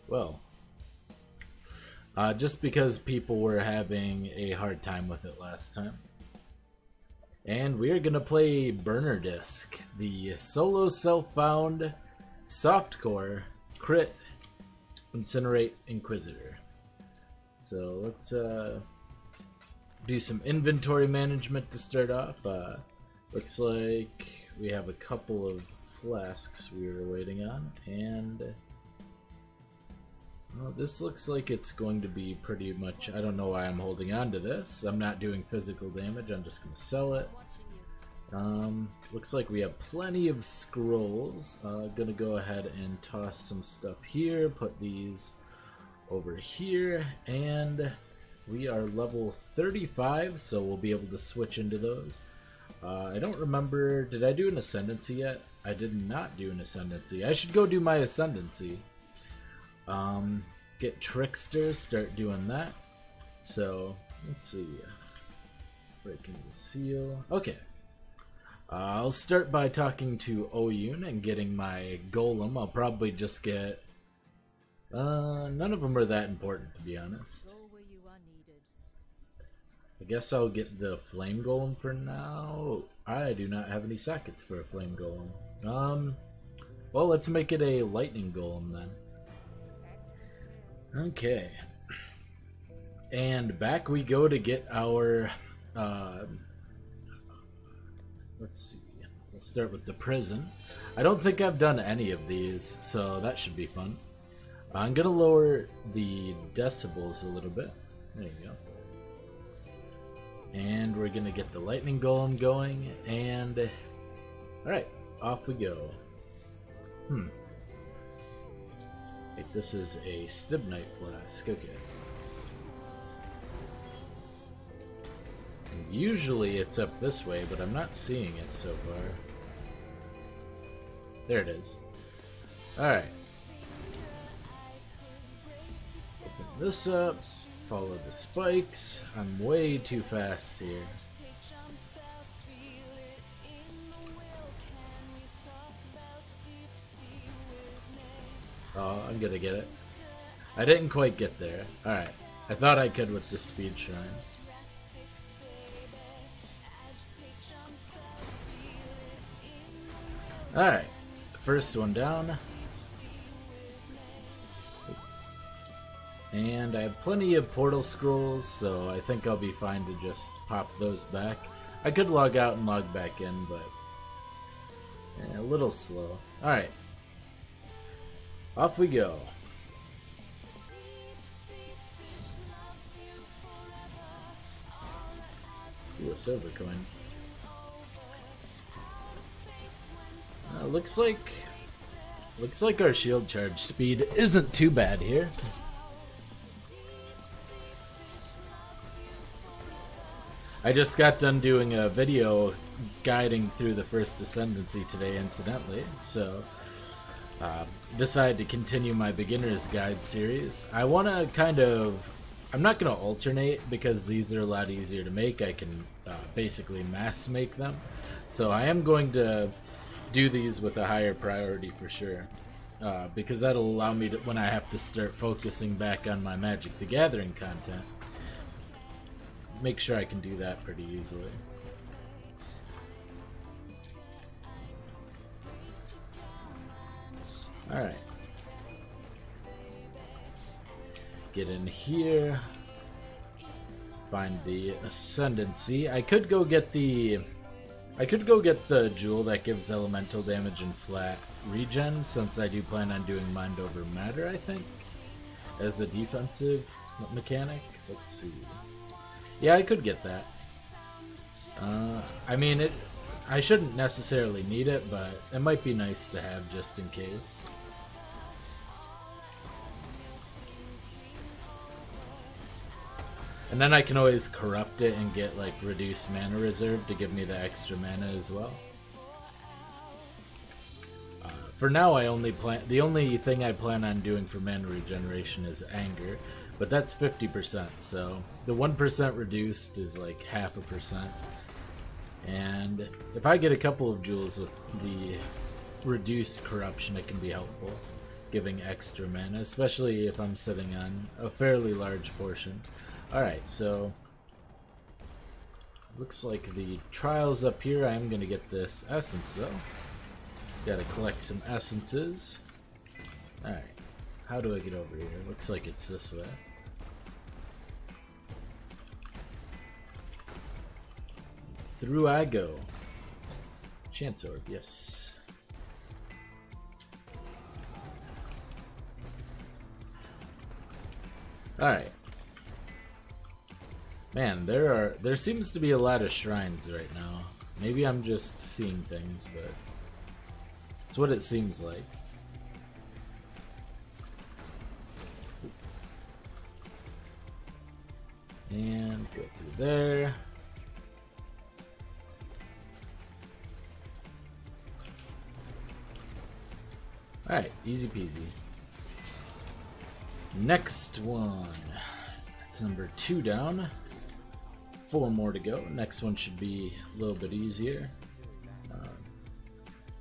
Well, just because people were having a hard time with it last time. And we're gonna play Burner Disc, the solo self-found softcore crit Incinerate Inquisitor. So let's do some inventory management to start off. Looks like we have a couple of flasks we were waiting on, and well, this looks like it's going to be pretty much, I don't know why I'm holding on to this. I'm not doing physical damage, I'm just going to sell it. Looks like we have plenty of scrolls. Gonna go ahead and toss some stuff here, put these over here, and we are level 35, so we'll be able to switch into those. I don't remember, did I do an Ascendancy yet? I did not do an Ascendancy. I should go do my Ascendancy. Get Trickster, start doing that. So, let's see. Breaking the seal. Okay. I'll start by talking to Oyun and getting my golem. I'll probably just get... none of them are that important, to be honest. I guess I'll get the flame golem for now. I do not have any sockets for a flame golem. Well, let's make it a lightning golem then. Okay. And back we go to get our let's see. We'll start with the prison. I don't think I've done any of these, so that should be fun. I'm gonna lower the decibels a little bit. There you go. And we're gonna get the lightning golem going, and alright, off we go. Like, this is a Stibnite flask, okay. And usually it's up this way, but I'm not seeing it so far. There it is. Alright. Open this up. Follow the spikes. I'm way too fast here. Oh, I'm gonna get it. I didn't quite get there. Alright. I thought I could with the speed shrine. Alright. First one down. And I have plenty of portal scrolls, so I think I'll be fine to just pop those back. I could log out and log back in, but a little slow. Alright. Off we go. Ooh, a silver coin. Looks like our shield charge speed isn't too bad here. I just got done doing a video guiding through the first Ascendancy today, incidentally, so decided to continue my beginner's guide series. I want to kind of... I'm not going to alternate because these are a lot easier to make. I can basically mass make them. So I am going to do these with a higher priority for sure. Because that'll allow me to, when I have to start focusing back on my Magic the Gathering content, make sure I can do that pretty easily. Alright. Get in here. Find the Ascendancy. I could go get the jewel that gives elemental damage and flat regen, since I do plan on doing Mind Over Matter, I think, as a defensive mechanic. Let's see. Yeah, I could get that. I mean, I shouldn't necessarily need it, but it might be nice to have just in case. And then I can always corrupt it and get like reduced mana reserve to give me the extra mana as well. For now, the only thing I plan on doing for mana regeneration is Anger, but that's 50%, so the 1% reduced is like 0.5%. And if I get a couple of jewels with the reduced corruption, it can be helpful. giving extra mana, especially if I'm sitting on a fairly large portion. Alright, so looks like the trials up here. I'm gonna get this essence though. Gotta collect some essences. Alright, how do I get over here? Looks like it's this way. Through I go. Chance orb, yes. Alright. Man, there seems to be a lot of shrines right now. Maybe I'm just seeing things, but it's what it seems like. And go through there. Alright, easy peasy. Next one. That's number 2 down. 4 more to go. Next one should be a little bit easier.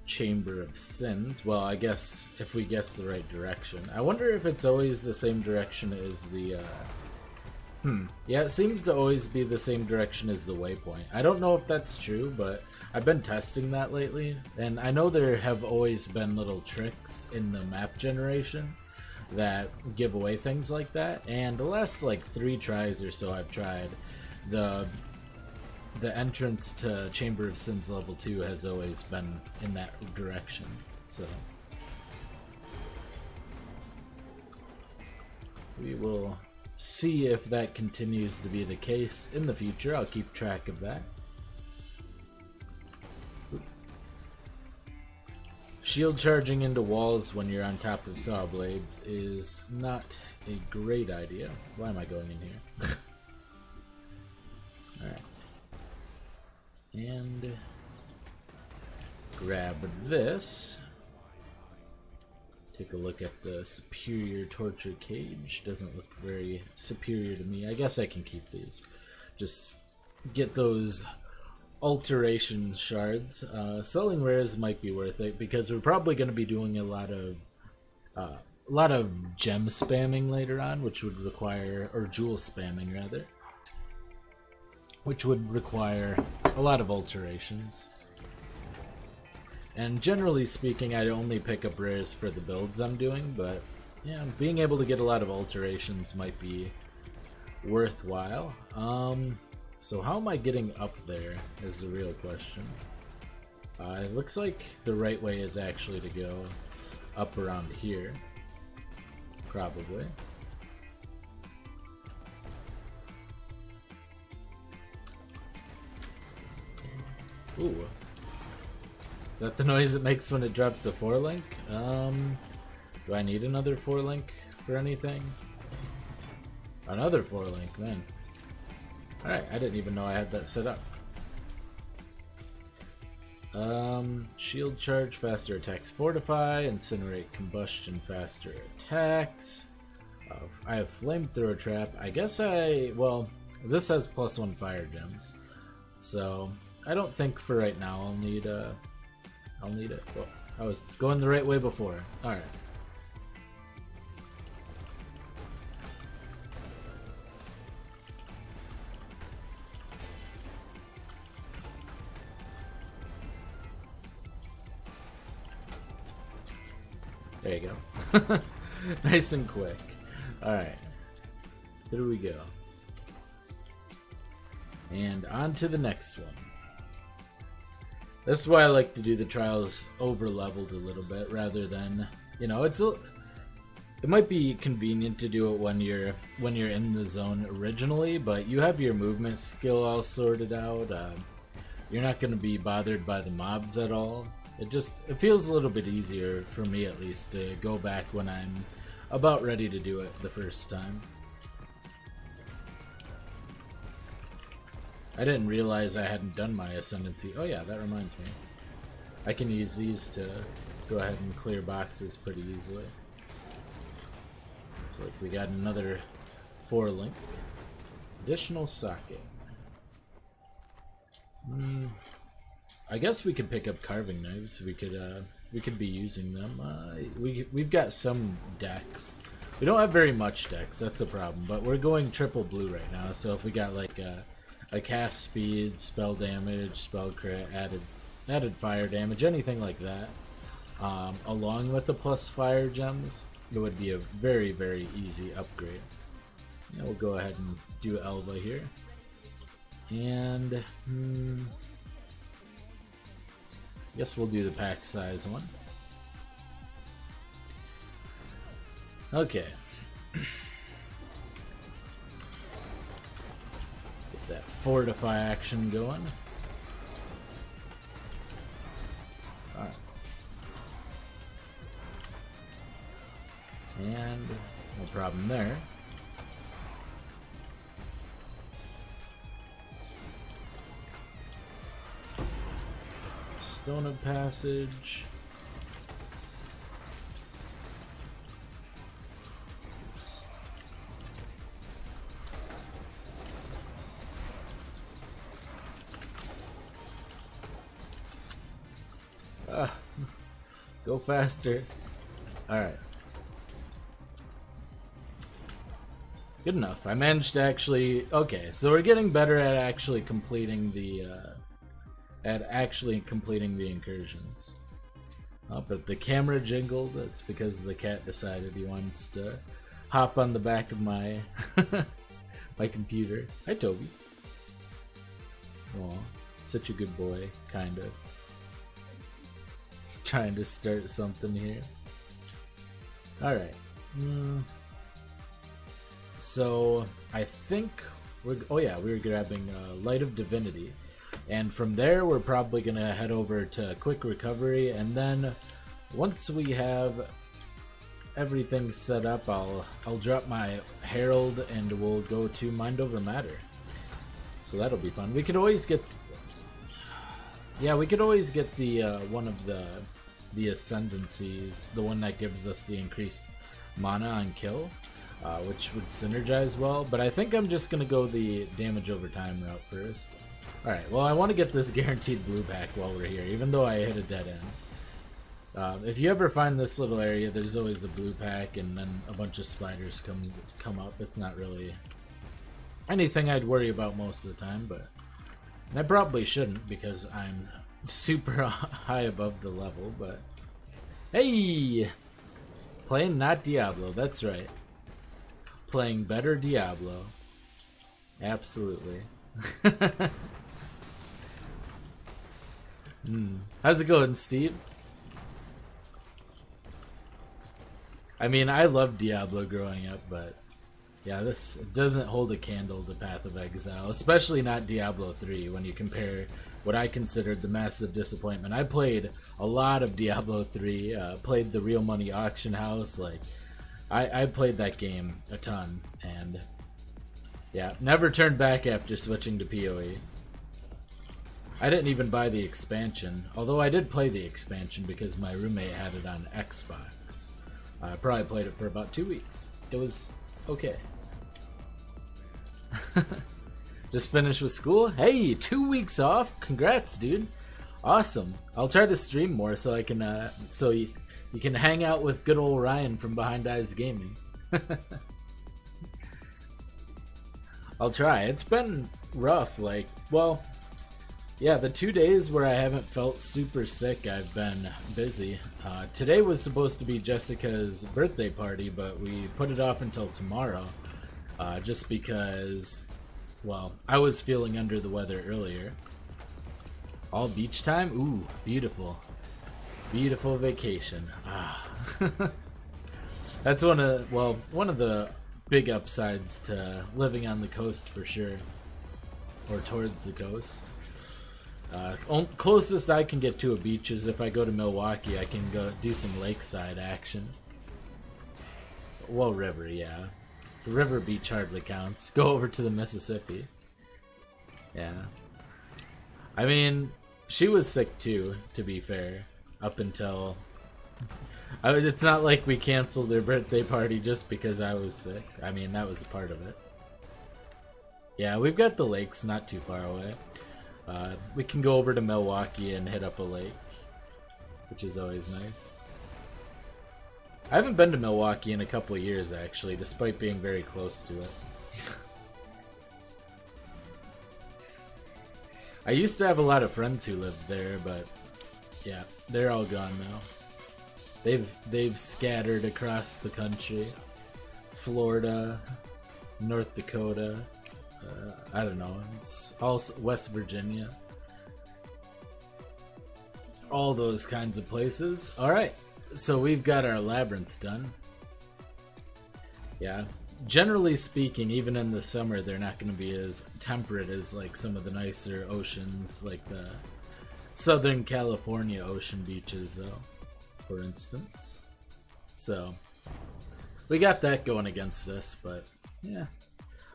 Chamber of Sins. Well, I guess if we guess the right direction. I wonder if it's always the same direction as the... Yeah, it seems to always be the same direction as the waypoint. I don't know if that's true, but I've been testing that lately, and I know there have always been little tricks in the map generation that give away things like that, and the last like 3 tries or so I've tried, the entrance to Chamber of Sins level 2 has always been in that direction, so we will see if that continues to be the case in the future. I'll keep track of that. Shield charging into walls when you're on top of saw blades is not a great idea. Why am I going in here? Alright. And grab this. Take a look at the superior torture cage. Doesn't look very superior to me. I guess I can keep these. Just get those alteration shards. Selling rares might be worth it because we're probably going to be doing a lot of gem spamming later on, which would require, or jewel spamming rather, which would require a lot of alterations. And generally speaking, I only pick up rares for the builds I'm doing, but yeah, being able to get a lot of alterations might be worthwhile. So how am I getting up there is the real question. It looks like the right way is actually to go up around here. Probably. Ooh. Is that the noise it makes when it drops a 4-link? Do I need another 4-link for anything? Another 4-link, man. Alright, I didn't even know I had that set up. Shield charge, faster attacks fortify, incinerate combustion, faster attacks. I have flamethrower trap. I guess well, this has +1 fire gems. So, I don't think for right now I'll need it. Well, I was going the right way before. Alright. There you go. Nice and quick. Alright. Here we go. And on to the next one. This is why I like to do the trials over leveled a little bit rather than, you know, it might be convenient to do it when you're in the zone originally, but you have your movement skill all sorted out. You're not going to be bothered by the mobs at all. It feels a little bit easier for me at least to go back when I'm about ready to do it the first time. I didn't realize I hadn't done my Ascendancy. Oh yeah, that reminds me. I can use these to go ahead and clear boxes pretty easily. Looks like we got another 4-link. Additional socket. I guess we could pick up carving knives. We could we could be using them. We've got some decks. We don't have very much decks, that's a problem, but we're going triple blue right now, so if we got like a cast speed, spell damage, spell crit, added fire damage, anything like that, along with the plus fire gems, it would be a very, very easy upgrade. Yeah, we'll go ahead and do Elva here. And guess we'll do the pack size one. Okay. Get that fortify action going. Alright. And no problem there. Stone of Passage. Oops. Go faster. Alright. Good enough. I managed to actually... Okay, so we're getting better at actually completing the... incursions. Oh, but the camera jingled. That's because the cat decided he wants to hop on the back of my my computer. Hi, Toby. Aw, such a good boy, kind of. Trying to start something here. Alright. So, I think we're... Oh yeah, we were grabbing Light of Divinity. And from there, we're probably going to head over to Quick Recovery, and then once we have everything set up, I'll drop my Herald and we'll go to Mind Over Matter. So that'll be fun. We could always get... Yeah, we could always get the one of the Ascendancies, the one that gives us the increased mana on kill, which would synergize well, but I think I'm just going to go the damage over time route first. Alright, well I want to get this guaranteed blue pack while we're here, even though I hit a dead end. If you ever find this little area, there's always a blue pack and then a bunch of spiders come up. It's not really anything I'd worry about most of the time, but I probably shouldn't because I'm super high above the level, but hey! Playing not Diablo, that's right. Playing better Diablo. Absolutely. How's it going, Steve? I mean, I loved Diablo growing up, but yeah, this doesn't hold a candle to Path of Exile, especially not Diablo 3 when you compare what I considered the massive disappointment. I played a lot of Diablo 3, played the Real Money Auction House, like, I played that game a ton, and yeah, never turned back after switching to PoE. I didn't even buy the expansion, although I did play the expansion because my roommate had it on Xbox. I probably played it for about 2 weeks. It was okay. Just finished with school? Hey, 2 weeks off? Congrats, dude. Awesome. I'll try to stream more so I can, so you can hang out with good old Ryan from Behind Eyes Gaming. I'll try. It's been rough, like, well, yeah, the 2 days where I haven't felt super sick, I've been busy. Today was supposed to be Jessica's birthday party, but we put it off until tomorrow, just because, well, I was feeling under the weather earlier. All beach time? Ooh, beautiful. Beautiful vacation. Ah. That's one of the big upsides to living on the coast for sure, or towards the coast. Closest I can get to a beach is if I go to Milwaukee. I can go do some lakeside action. Well, river, yeah. The river beach hardly counts. Go over to the Mississippi. Yeah. I mean, she was sick too, to be fair. Up until... it's not like we canceled their birthday party just because I was sick. I mean, that was a part of it. Yeah, we've got the lakes not too far away. We can go over to Milwaukee and hit up a lake. which is always nice. I haven't been to Milwaukee in a couple of years, actually, despite being very close to it. I used to have a lot of friends who lived there, but yeah, they're all gone now. They've scattered across the country. Florida, North Dakota, I don't know, it's also West Virginia. All those kinds of places. Alright, so we've got our labyrinth done. Yeah, generally speaking, even in the summer, they're not going to be as temperate as like some of the nicer oceans, like the Southern California ocean beaches, though, for instance. So we got that going against us, but yeah,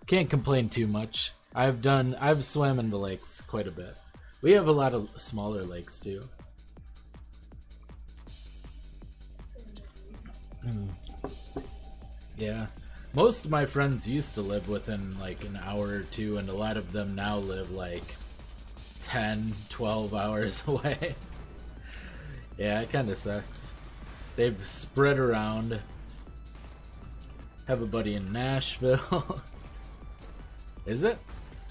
can't complain too much. I've swam in the lakes quite a bit. We have a lot of smaller lakes too. Yeah, most of my friends used to live within like an hour or two, and a lot of them now live like 10, 12 hours away. Yeah, it kind of sucks. They've spread around. Have a buddy in Nashville. Is it?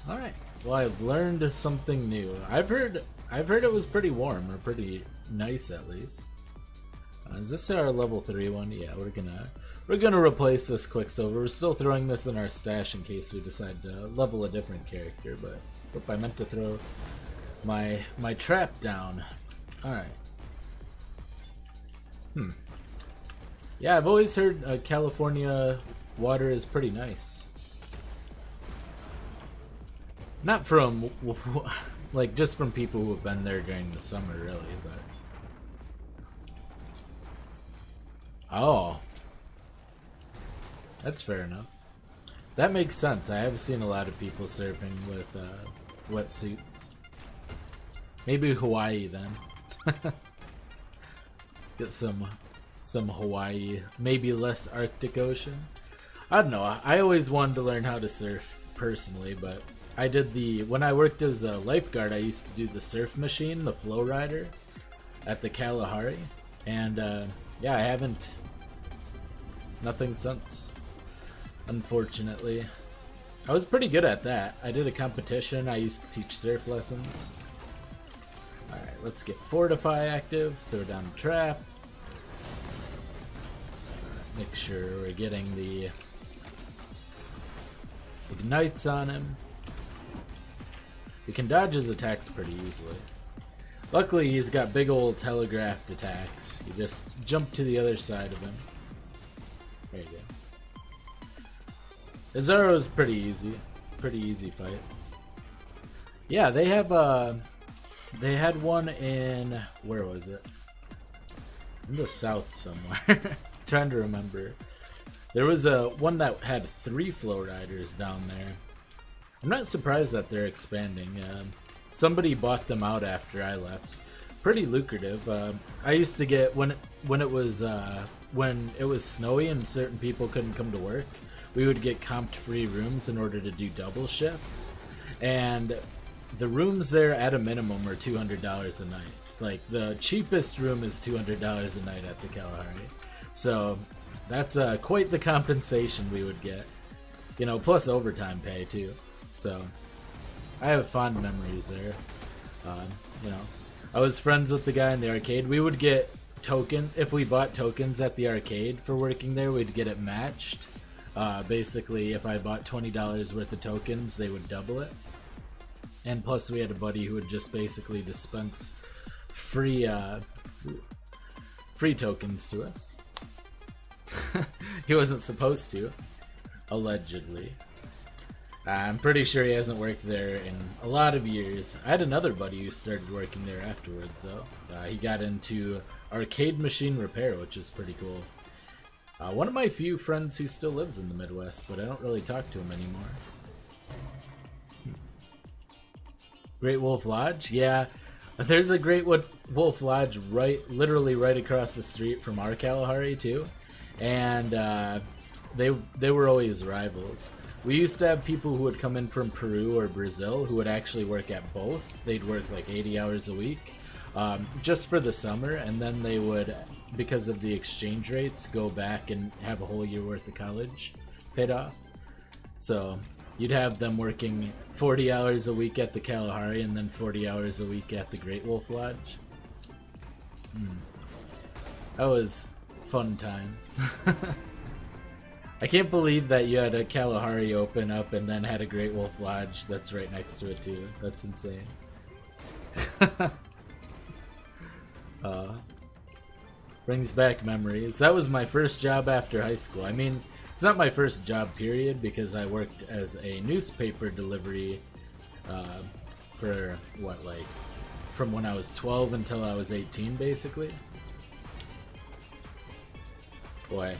Alright. Well, I've learned something new. I've heard it was pretty warm, or pretty nice at least. Is this our level 3 one? Yeah, we're gonna replace this Quicksilver. We're still throwing this in our stash in case we decide to level a different character, but oop, I meant to throw my trap down. Alright. Yeah, I've always heard California water is pretty nice. Not from, like, just from people who have been there during the summer, really, but... Oh. That's fair enough. That makes sense. I have seen a lot of people surfing with wetsuits. Maybe Hawaii, then. Get some Hawaii, maybe less Arctic Ocean. I don't know. I always wanted to learn how to surf personally, but I did when I worked as a lifeguard, I used to do the surf machine, the flow rider, at the Kalahari, and yeah, I haven't. Nothing since, unfortunately. I was pretty good at that. I did a competition. I used to teach surf lessons. Alright, let's get Fortify active, throw down the trap. Make sure we're getting the ignites on him. We can dodge his attacks pretty easily. Luckily, he's got big old telegraphed attacks. You just jump to the other side of him. There you go. His arrow's pretty easy. Pretty easy fight. Yeah, they have they had one in, where was it? In the south somewhere. Trying to remember. There was one that had 3 flow riders down there. I'm not surprised that they're expanding. Somebody bought them out after I left. Pretty lucrative. I used to get when it was snowy and certain people couldn't come to work, we would get comped free rooms in order to do double shifts, and the rooms there at a minimum are $200 a night. Like the cheapest room is $200 a night at the Kalahari. So that's quite the compensation we would get, you know, plus overtime pay too. So I have fond memories there. You know, I was friends with the guy in the arcade. We would get if we bought tokens at the arcade for working there, we'd get it matched. Basically, if I bought $20 worth of tokens, they would double it. And plus, we had a buddy who would just basically dispense free tokens to us. He wasn't supposed to, allegedly. I'm pretty sure he hasn't worked there in a lot of years. I had another buddy who started working there afterwards, though. He got into arcade machine repair, which is pretty cool. One of my few friends who still lives in the Midwest, but I don't really talk to him anymore. Great Wolf Lodge? Yeah, there's a Great Wolf Lodge literally right across the street from our Kalahari, too. And they were always rivals. We used to have people who would come in from Peru or Brazil who would actually work at both. They'd work like 80 hours a week. just for the summer, and then they would, because of the exchange rates, go back and have a whole year worth of college paid off. So you'd have them working 40 hours a week at the Kalahari and then 40 hours a week at the Great Wolf Lodge. That was fun times. I can't believe that you had a Kalahari open up and then had a Great Wolf Lodge that's right next to it too. That's insane. Brings back memories. That was my first job after high school. I mean, it's not my first job period because I worked as a newspaper delivery for what, like from when I was 12 until I was 18 basically. Boy,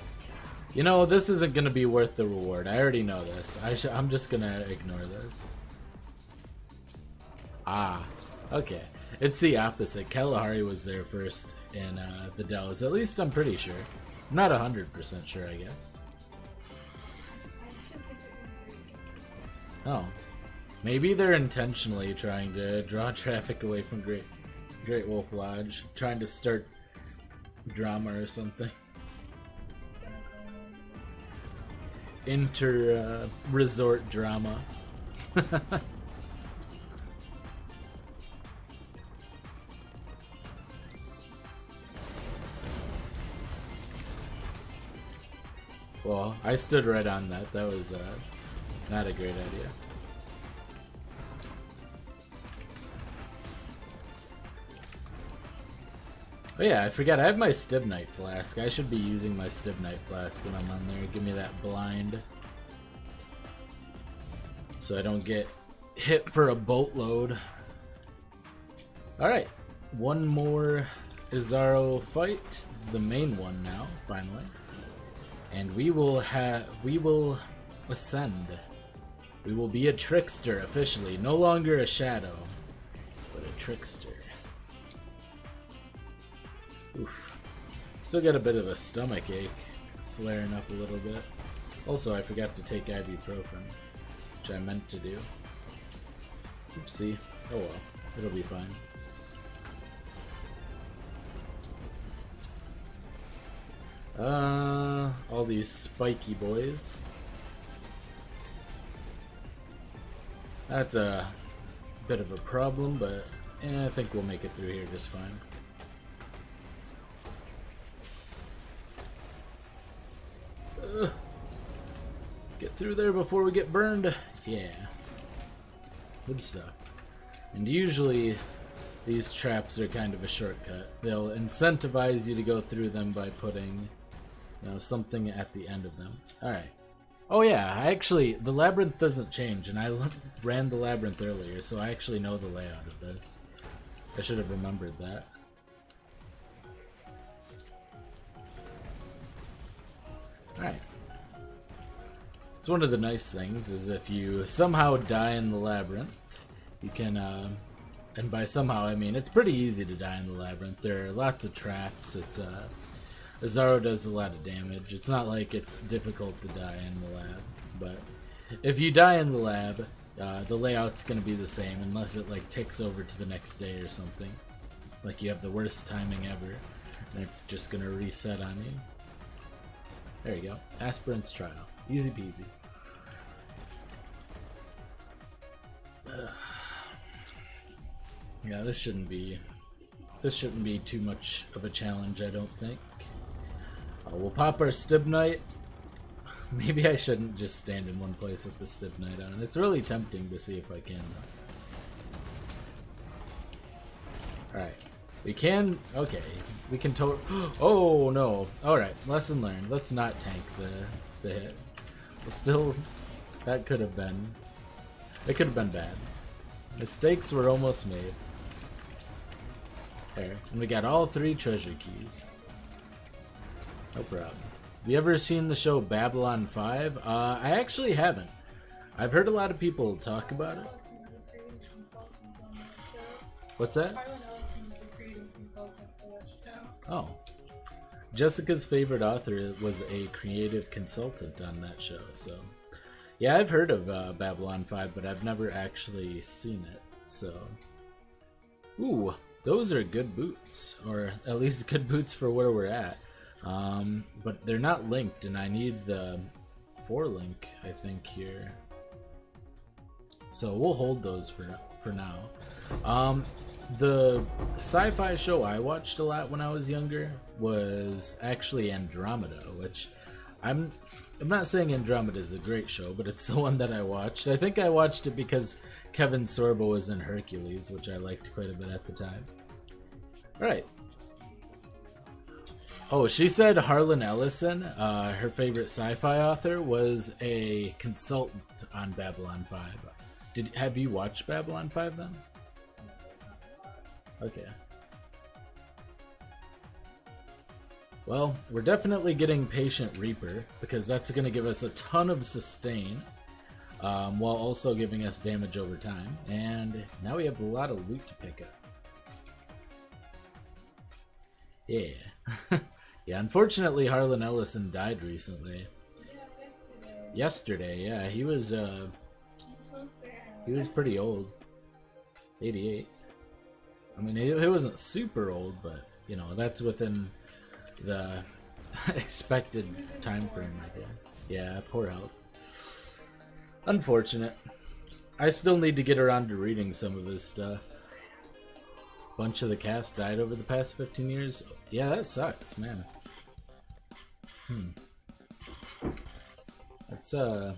you know, this isn't gonna be worth the reward. I already know this. I'm just gonna ignore this. Ah, okay. It's the opposite. Kalahari was there first in the Dells. At least I'm pretty sure. I'm not 100% sure, I guess. Oh. Maybe they're intentionally trying to draw traffic away from Great Wolf Lodge. Trying to start drama or something. Resort drama. Well, I stood right on that. That was not a great idea. Oh yeah, I forgot. I have my Stibnite Flask. I should be using my Stibnite Flask when I'm on there. Give me that blind. So I don't get hit for a boatload. Alright. One more Izaro fight. The main one now, finally. And we will ascend. We will be a trickster officially. No longer a shadow, but a trickster. Oof. Still got a bit of a stomach ache flaring up a little bit. Also, I forgot to take ibuprofen, which I meant to do. Oopsie. Oh well, it'll be fine. All these spiky boys. That's a bit of a problem, but I think we'll make it through here just fine. Get through there before we get burned. Yeah. Good stuff. And usually these traps are kind of a shortcut. They'll incentivize you to go through them by putting, you know, something at the end of them. Alright. Oh yeah, the labyrinth doesn't change, and I ran the labyrinth earlier, so I actually know the layout of this. I should have remembered that. Alright. It's one of the nice things, is if you somehow die in the labyrinth, you can, and by somehow I mean it's pretty easy to die in the labyrinth. There are lots of traps. Izaro does a lot of damage. It's not like it's difficult to die in the lab, but if you die in the lab, the layout's gonna be the same unless it like ticks over to the next day or something. Like you have the worst timing ever, and it's just gonna reset on you. There you go. Aspirant's Trial. Easy peasy. Yeah, this shouldn't be too much of a challenge, I don't think. We'll pop our Stibnite. Maybe I shouldn't just stand in one place with the Stibnite on. It's really tempting to see if I can, though. Alright. We can... Okay. We can Oh, no. Alright. Lesson learned. Let's not tank the hit. But still, that could have been... It could have been bad. Mistakes were almost made. There. And we got all 3 treasure keys. No problem. Have you ever seen the show Babylon 5? I actually haven't. I've heard a lot of people talk about it. What's that? Oh. Jessica's favorite author was a creative consultant on that show, so... Yeah, I've heard of Babylon 5, but I've never actually seen it, so... Ooh, Those are good boots, or at least good boots for where we're at. But they're not linked, and I need the 4-link, I think, here. So we'll hold those for now. The sci-fi show I watched a lot when I was younger was actually Andromeda, which I'm not saying Andromeda is a great show, but it's the one that I watched. I think I watched it because Kevin Sorbo was in Hercules, which I liked quite a bit at the time. Alright. Oh, she said Harlan Ellison, her favorite sci-fi author, was a consultant on Babylon 5. Have you watched Babylon 5 then? Okay. Well, we're definitely getting Patient Reaper, because that's going to give us a ton of sustain, while also giving us damage over time. And now we have a lot of loot to pick up. Yeah. Yeah, unfortunately Harlan Ellison died recently. Yesterday, yeah, he was pretty old. 88. I mean, he wasn't super old, but, you know, that's within the expected time frame, I guess. Yeah, poor health. Unfortunate. I still need to get around to reading some of his stuff. Bunch of the cast died over the past 15 years. Yeah, that sucks, man. That's, I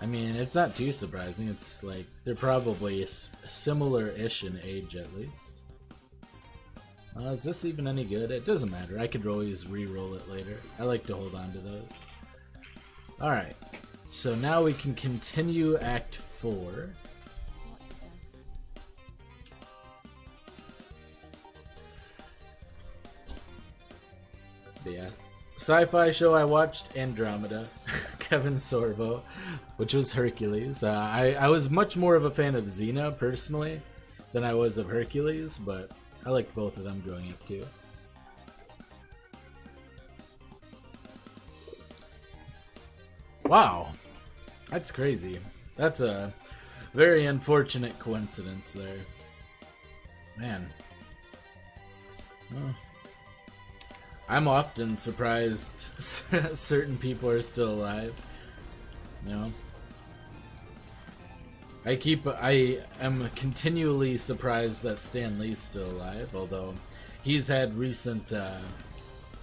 mean, it's not too surprising. It's like, they're probably similar-ish in age, at least. Is this even any good? It doesn't matter. I could always re-roll it later. I like to hold on to those. Alright. So now we can continue Act 4. But yeah. Sci-fi show I watched, Andromeda. Kevin Sorbo, which was Hercules. I was much more of a fan of Xena, personally, than I was of Hercules, but I liked both of them growing up, too. Wow. That's crazy. That's a very unfortunate coincidence there. Man. Well, I'm often surprised certain people are still alive. You know? I am continually surprised that Stan Lee's still alive, although he's had recent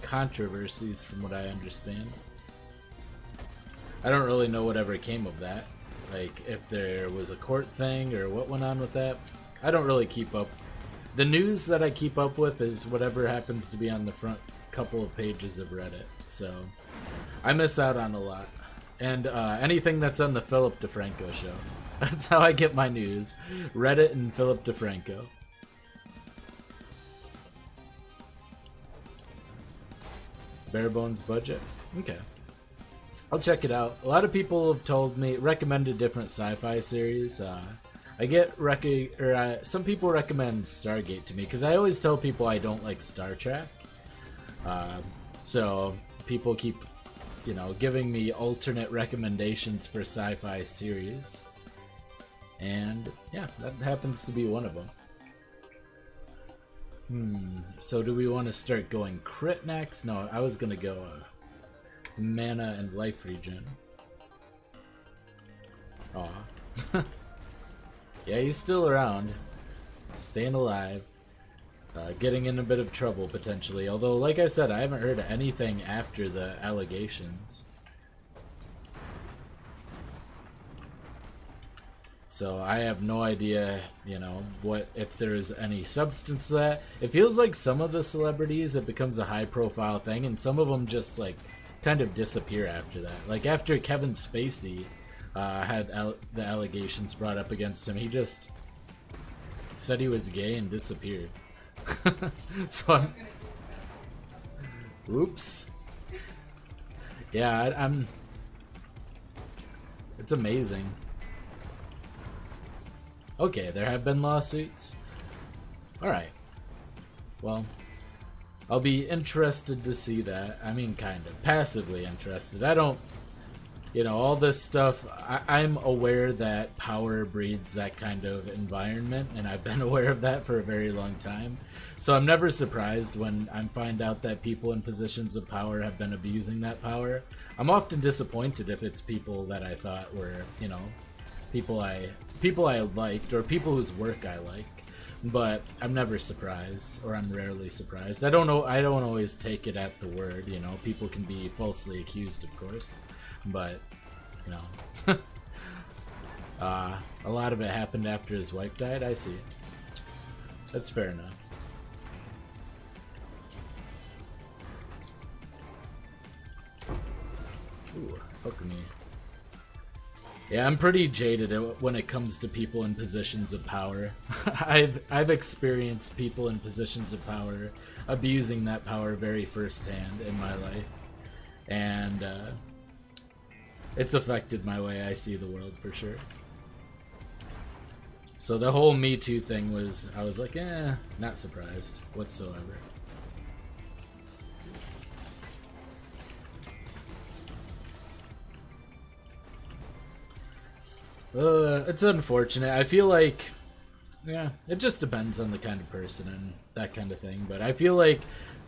controversies from what I understand. I don't really know whatever came of that. Like, if there was a court thing or what went on with that. I don't really keep up. The news that I keep up with is whatever happens to be on the front couple of pages of Reddit. So, I miss out on a lot. And anything that's on the Philip DeFranco show. That's how I get my news. Reddit and Philip DeFranco. Bare bones budget? Okay. I'll check it out. A lot of people have told me, recommended different sci-fi series. I get some people recommend Stargate to me, because I always tell people I don't like Star Trek. So people keep, you know, giving me alternate recommendations for sci-fi series. And yeah, that happens to be one of them. So do we want to start going crit next? No, I was gonna go mana and life regen. Aw. Yeah, he's still around. Staying alive. Getting in a bit of trouble, potentially. Although, like I said, I haven't heard anything after the allegations. So I have no idea, you know, what if there is any substance to that. It feels like some of the celebrities, it becomes a high-profile thing, and some of them just, like, kind of disappear after that. Like, after Kevin Spacey had the allegations brought up against him, he just said he was gay and disappeared. So oops. Yeah, it's amazing. Okay, there have been lawsuits. Alright. Well, I'll be interested to see that. I mean, kind of. Passively interested. I don't you know, all this stuff. I'm aware that power breeds that kind of environment, and I've been aware of that for a very long time. So I'm never surprised when I find out that people in positions of power have been abusing that power. I'm often disappointed if it's people that I thought were, you know, people I liked, or people whose work I like. But I'm never surprised, or I'm rarely surprised. I don't know. I don't always take it at the word. You know, people can be falsely accused, of course, but you know, a lot of it happened after his wife died. I see. That's fair enough. Ooh, hook me. Yeah, I'm pretty jaded when it comes to people in positions of power. I've experienced people in positions of power abusing that power very firsthand in my life, and it's affected my way I see the world for sure. So the whole Me Too thing was, I was like, not surprised whatsoever. It's unfortunate. I feel like, yeah, it just depends on the kind of person and that kind of thing. But I feel like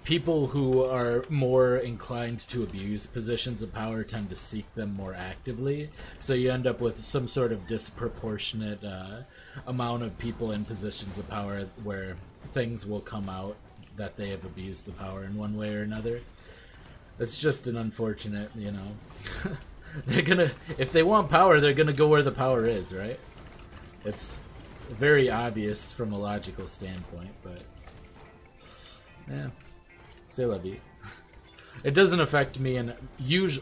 people who are more inclined to abuse positions of power tend to seek them more actively. So you end up with some sort of disproportionate amount of people in positions of power where things will come out that they have abused the power in one way or another. It's just an unfortunate, you know. They're gonna, if they want power, they're gonna go where the power is, right? It's very obvious from a logical standpoint, but yeah, c'est la vie. It doesn't affect me in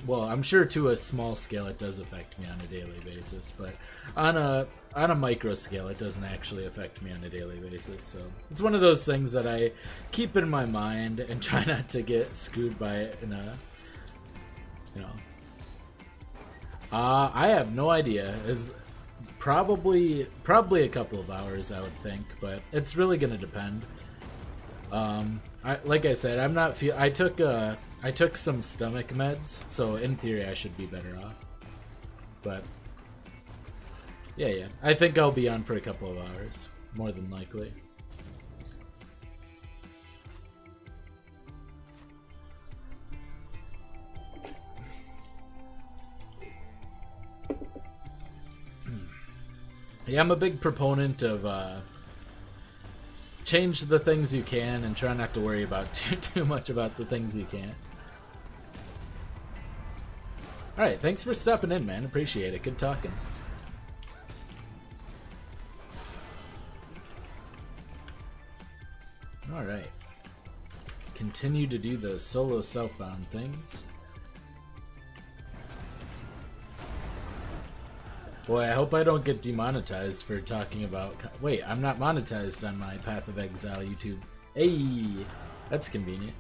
well, I'm sure to a small scale it does affect me on a daily basis, but on a micro scale it doesn't actually affect me on a daily basis. So it's one of those things that I keep in my mind and try not to get screwed by it in a, you know. I have no idea. Is probably a couple of hours, I would think, but it's really gonna depend. Like I said, I'm not I took some stomach meds, so in theory I should be better off. But yeah, I think I'll be on for a couple of hours, more than likely. Yeah, I'm a big proponent of change the things you can and try not to worry about too much about the things you can't. Alright, thanks for stepping in, man. Appreciate it. Good talking. Alright. Continue to do the solo southbound things. Boy, I hope I don't get demonetized for talking about... Wait, I'm not monetized on my Path of Exile YouTube. Hey, that's convenient.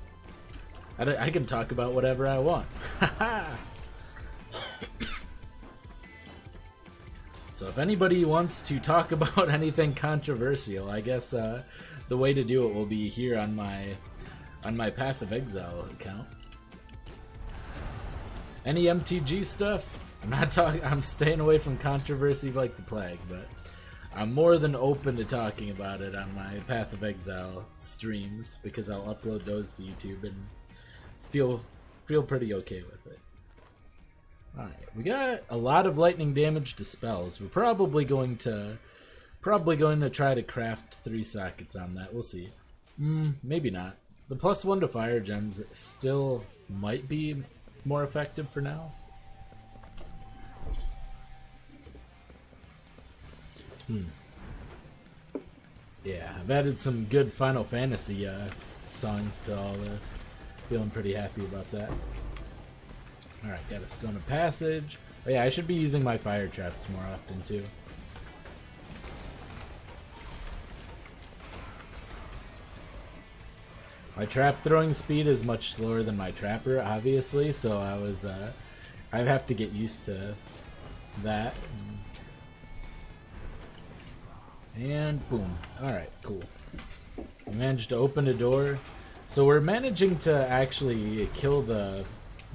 I can talk about whatever I want. So if anybody wants to talk about anything controversial, I guess the way to do it will be here on my Path of Exile account. Any MTG stuff? I'm staying away from controversy like the plague, but I'm more than open to talking about it on my Path of Exile streams, because I'll upload those to YouTube and feel pretty okay with it. Alright, we got a lot of lightning damage to spells. We're probably going to try to craft 3 sockets on that. We'll see. Maybe not. The +1 to fire gens still might be more effective for now. Yeah, I've added some good Final Fantasy songs to all this. Feeling pretty happy about that. Alright, got a Stone of Passage. Oh yeah, I should be using my fire traps more often too. My trap throwing speed is much slower than my trapper, obviously, so I have to get used to that. And boom. Alright, cool. We managed to open a door. So we're managing to actually kill the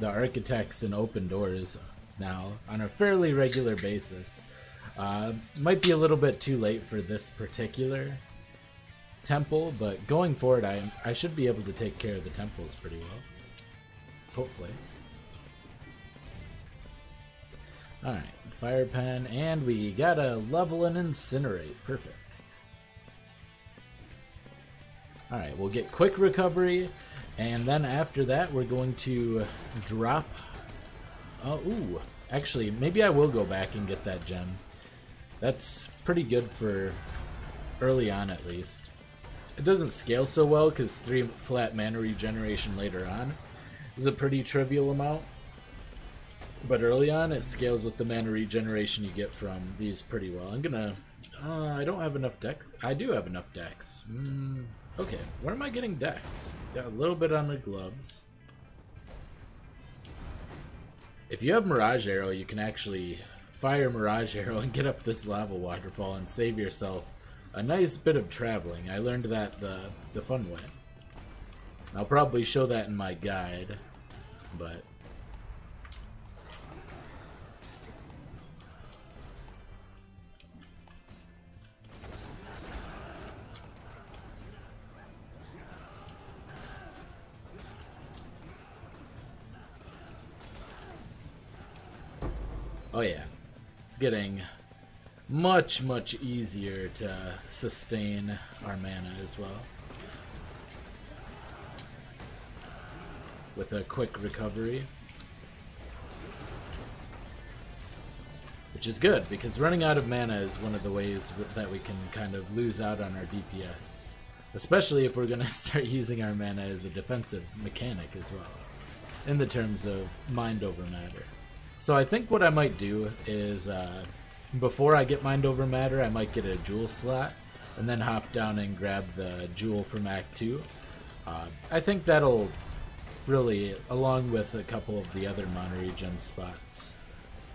architects and open doors now on a fairly regular basis. Might be a little bit too late for this particular temple, but going forward I should be able to take care of the temples pretty well. Hopefully. Alright, fire pen, and we gotta level and incinerate. Perfect. Alright, we'll get quick recovery, and then after that we're going to drop... ooh, actually, maybe I will go back and get that gem. That's pretty good for early on at least. It doesn't scale so well because 3 flat mana regeneration later on is a pretty trivial amount. But early on it scales with the mana regeneration you get from these pretty well. I'm gonna... I don't have enough dex. I do have enough dex. Okay, where am I getting dex? Got a little bit on the gloves. If you have Mirage Arrow, you can actually fire Mirage Arrow and get up this lava waterfall and save yourself a nice bit of traveling. I learned that the fun way. I'll probably show that in my guide, but... oh yeah, it's getting much easier to sustain our mana as well with a quick recovery, which is good because running out of mana is one of the ways that we can kind of lose out on our DPS, especially if we're going to start using our mana as a defensive mechanic as well in the terms of mind over matter. So I think what I might do is, before I get Mind Over Matter, I might get a jewel slot, and then hop down and grab the jewel from Act 2. I think that'll really, along with a couple of the other mana regen spots,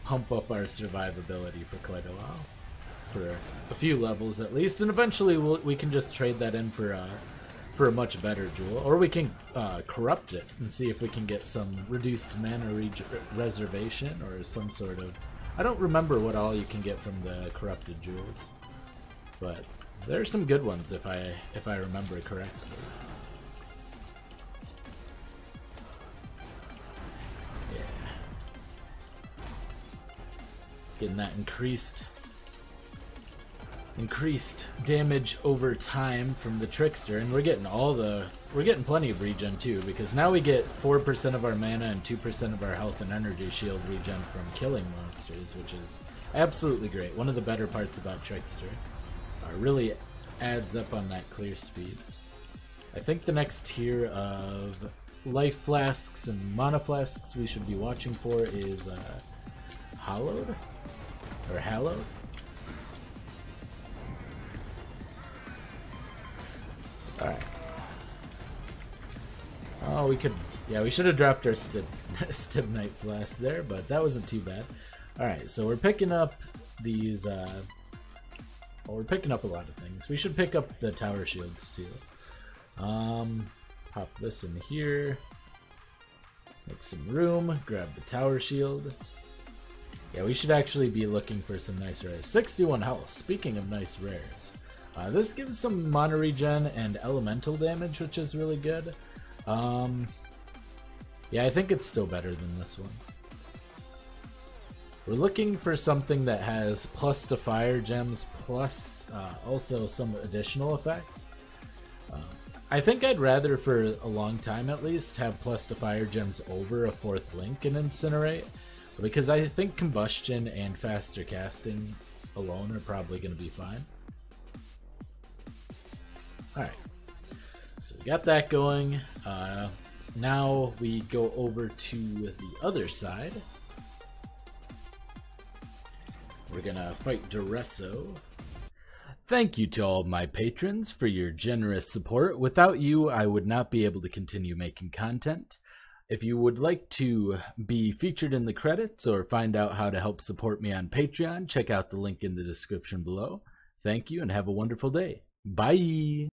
pump up our survivability for quite a while. For a few levels at least, and eventually we can just trade that in for a much better jewel, or we can corrupt it and see if we can get some reduced mana reservation or some sort of... I don't remember what all you can get from the corrupted jewels, but there's some good ones if I remember correctly. Yeah, getting that increased damage over time from the Trickster, and we're getting plenty of regen too, because now we get 4% of our mana and 2% of our health and energy shield regen from killing monsters, which is absolutely great. One of the better parts about Trickster. Really adds up on that clear speed. I think the next tier of life flasks and mana flasks we should be watching for is Hallowed? Or Hallowed? Alright. Oh, we could... yeah, we should have dropped our Stibnite Flask there, but that wasn't too bad. Alright, so we're picking up these... well, we're picking up a lot of things. We should pick up the tower shields, too. Pop this in here. Make some room. Grab the tower shield. Yeah, we should actually be looking for some nice rares. 61 health. Speaking of nice rares. This gives some mana regen and elemental damage, which is really good. Yeah, I think it's still better than this one. We're looking for something that has plus to fire gems, plus also some additional effect. I think I'd rather, for a long time at least, have plus to fire gems over a 4th link in Incinerate, because I think combustion and faster casting alone are probably going to be fine. Alright, so we got that going. Now we go over to the other side. We're gonna fight Duresso. Thank you to all my patrons for your generous support. Without you, I would not be able to continue making content. If you would like to be featured in the credits or find out how to help support me on Patreon, check out the link in the description below. Thank you and have a wonderful day. Bye!